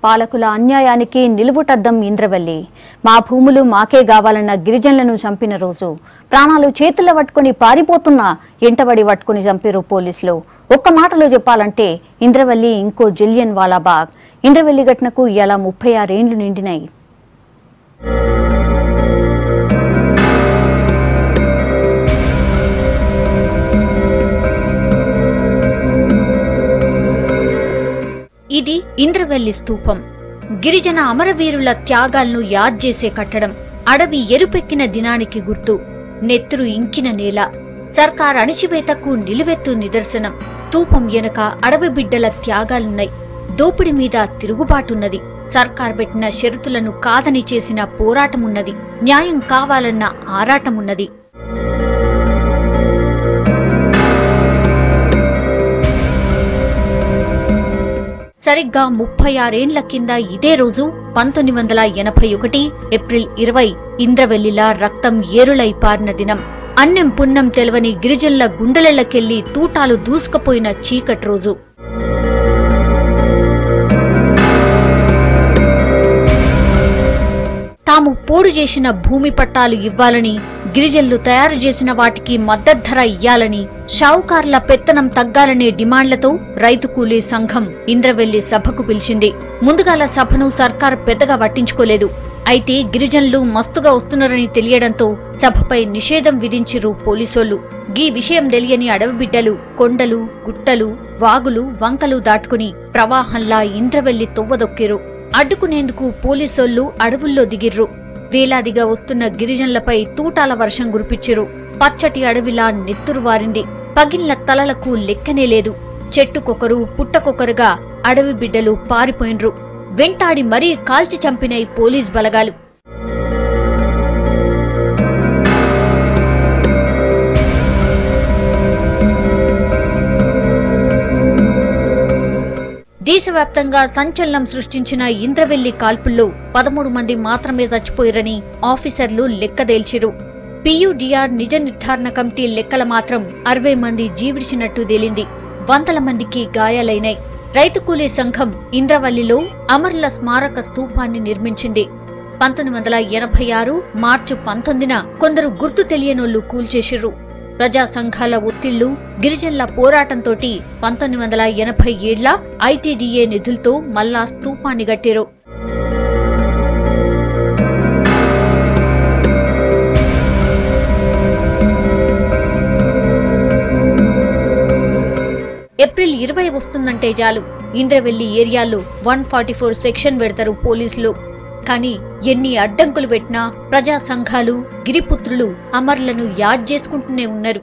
పాలకుల అన్యాయానికి నిలువుటద్దం ఇంద్రవెల్లి. మా భూములు మాకే కావాలన్న గిరిజనులను చంపిన రోజు ప్రాణాలు చేతుల్లో పట్టుకుని పారిపోతున్న ఎంటబడి పట్టుకుని చంపారు పోలీసులు. ఒక్క మాటలో చెప్పాలంటే ఇంద్రవెల్లి ఇంకో జలియన్ వాలాబాగ్. ఇంద్రవెల్లి ఘటనకు ఇలా 36 ఏండ్లు నిండినాయి. ఇది ఇంద్రవెల్లి స్తూపం. గిరిజన అమరవీరుల త్యాగాలను యాద్ చేసే కట్టడం. అడవి ఎరుపెక్కిన దినానికి గుర్తు. నెత్తురు ఇంకిన నేల. సర్కార్ అణిచివేతకు నిలువెత్తు నిదర్శనం. స్తూపం వెనుక అడవి బిడ్డల త్యాగాలున్నాయి. దోపిడి మీద తిరుగుబాటున్నది. సర్కార్ పెట్టిన షరతులను కాదని చేసిన పోరాటమున్నది. న్యాయం కావాలన్న ఆరాటమున్నది. సరిగ్గా 36 ఏండ్ల కింద ఇదే రోజు 1981 ఏప్రిల్ 20 ఇంద్రవెల్లిలా రక్తం ఏరులై పారిన దినం. అన్నం పున్నం తెలవని గిరిజనుల గుండెలకెళ్లి తూటాలు దూసుకుపోయిన చీకటి రోజు. తాము పోడు చేసిన భూమి పట్టాలు ఇవ్వాలని, గిరిజనులు తయారు చేసిన వాటికి మద్దతు ధర ఇయ్యాలని, షావుకారుల పెత్తనం తగ్గాలనే డిమాండ్లతో రైతు కూలీ సంఘం ఇంద్రవెల్లి సభకు పిలిచింది. ముందుగాల సభను సర్కారు పెద్దగా పట్టించుకోలేదు. అయితే గిరిజనులు మస్తుగా వస్తున్నారని తెలియడంతో సభపై నిషేధం విధించిరు పోలీసోళ్లు. గీ విషయం తెలియని అడవి బిడ్డలు కొండలు, గుట్టలు, వాగులు, వంకలు దాటుకుని ప్రవాహంలా ఇంద్రవెల్లి తొవ్వదొక్కిరు. అడ్డుకునేందుకు పోలీసోళ్లు అడవుల్లో దిగిర్రు. వేలాదిగా వస్తున్న గిరిజనులపై తూటాల వర్షం కురిపించిరు. పచ్చటి అడవిలా నెత్తురు వారింది. పగిలిన తలలకు లెక్కనే లేదు. చెట్టుకొకరు పుట్టకొకరుగా అడవి బిడ్డలు పారిపోయినరు. వెంటాడి మరీ కాల్చి చంపినై పోలీస్ బలగాలు. దేశవ్యాప్తంగా సంచలనం సృష్టించిన ఇంద్రవెల్లి కాల్పుల్లో 13 మంది మాత్రమే చచ్చిపోయారని ఆఫీసర్లు లెక్కదేల్చిరు. PUDR నిజ నిర్ధారణ కమిటీ లెక్కల మాత్రం 60 మంది జీవిడిచినట్టు తేలింది. వందల మందికి గాయాలైనాయి. రైతు కూలీ సంఘం ఇంద్రవెల్లిలో అమరుల స్మారక స్తూపాన్ని నిర్మించింది. 1986 మార్చి 19న కొందరు గుర్తు తెలియనోళ్లు కూల్చేసిర్రు. ప్రజా సంఘాల ఒత్తిళ్లు, గిరిజనుల పోరాటంతోటి 1987 ITDA నిధులతో మళ్లా స్తూపాన్ని కట్టారు. ఏప్రిల్ 20 వస్తుందంటే చాలు ఇంద్రవెల్లి ఏరియాలో 144 సెక్షన్ పెడతారు పోలీసులు. కానీ ఎన్ని అడ్డంకులు పెట్టినా ప్రజా సంఘాలు, గిరిపుత్రులు అమరులను యాద్ చేసుకుంటూనే ఉన్నారు.